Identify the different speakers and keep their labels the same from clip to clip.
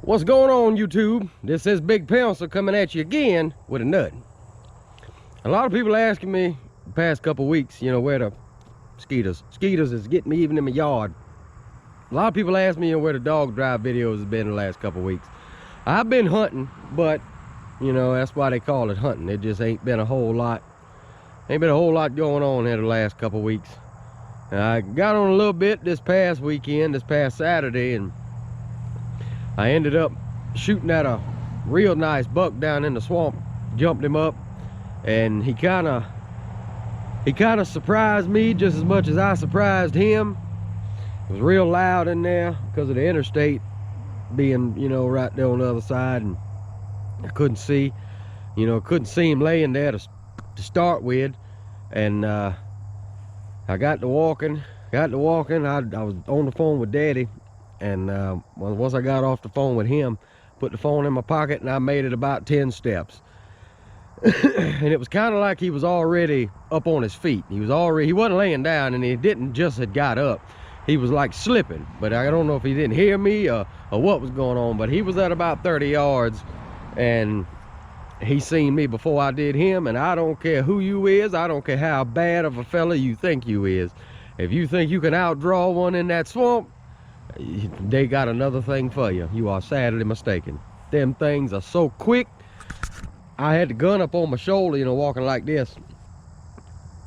Speaker 1: What's going on, YouTube? This is Big Pencil coming at you again with a nut. A lot of people asking me the past couple weeks, you know, where the mosquitoes is getting me even in my yard. A lot of people ask me, you know, where the dog drive videos has been the last couple weeks. I've been hunting, but you know, that's why they call it hunting. It just ain't been a whole lot going on here the last couple weeks. I got on a little bit this past weekend, this past Saturday, and I ended up shooting at a real nice buck down in the swamp. Jumped him up, and he kind of surprised me just as much as I surprised him. It was real loud in there because of the interstate being, you know, right there on the other side, and I couldn't see him laying there to start with. And I got to walking. I was on the phone with Daddy. And once I got off the phone with him, put the phone in my pocket, and I made it about 10 steps. And it was kind of like he was already up on his feet. He wasn't laying down, and he didn't just had got up. He was like slipping, but I don't know if he didn't hear me or what was going on, but he was at about 30 yards, and he seen me before I did him. And I don't care who you is, I don't care how bad of a fella you think you is. If you think you can outdraw one in that swamp, they got another thing for you. You are sadly mistaken. Them things are so quick. I had the gun up on my shoulder, you know, walking like this,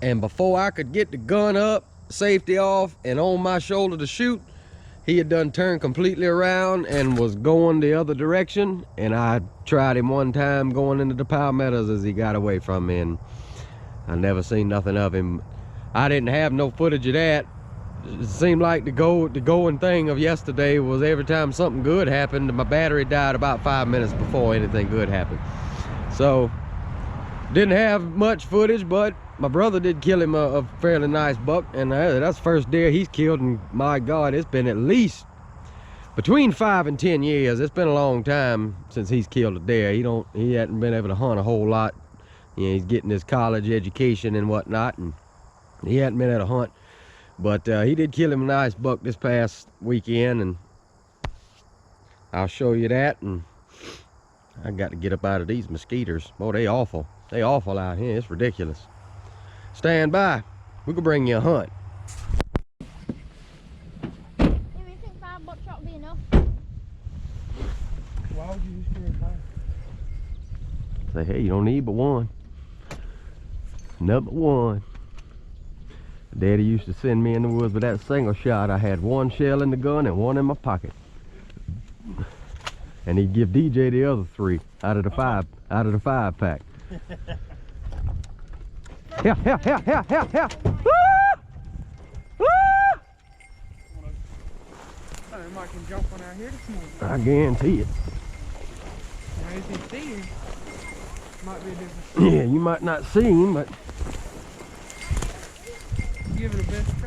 Speaker 1: and before I could get the gun up, safety off, and on my shoulder to shoot, he had done turned completely around and was going the other direction. And I tried him one time going into the palmettos as he got away from me, and I never seen nothing of him. I didn't have no footage of that. It seemed like the going thing of yesterday was every time something good happened, my battery died about 5 minutes before anything good happened. So didn't have much footage, but my brother did kill him a fairly nice buck, and that's the first deer he's killed. And my God, it's been at least between 5 and 10 years. It's been a long time since he's killed a deer. He hadn't been able to hunt a whole lot. You know, he's getting his college education and whatnot, and he hadn't been able to hunt. But he did kill him a nice buck this past weekend, and I'll show you that. And I got to get up out of these mosquitoes. Boy, they awful. They awful out here. It's ridiculous. Stand by. We can bring you a hunt.
Speaker 2: Do you think 5 buckshot would be enough?
Speaker 3: Why would you just carry 5?
Speaker 1: Say, hey, you don't need but one. Number one. Daddy used to send me in the woods with that single shot. I had 1 shell in the gun and 1 in my pocket. And he'd give DJ the other 3 out of the 5 pack. Yeah. Woo! Woo!
Speaker 3: Oh, Mike can jump one out here this morning.
Speaker 1: I guarantee it.
Speaker 3: Now, if you see him, might be a different story.
Speaker 1: Yeah, you might not see him, but
Speaker 3: Give it a best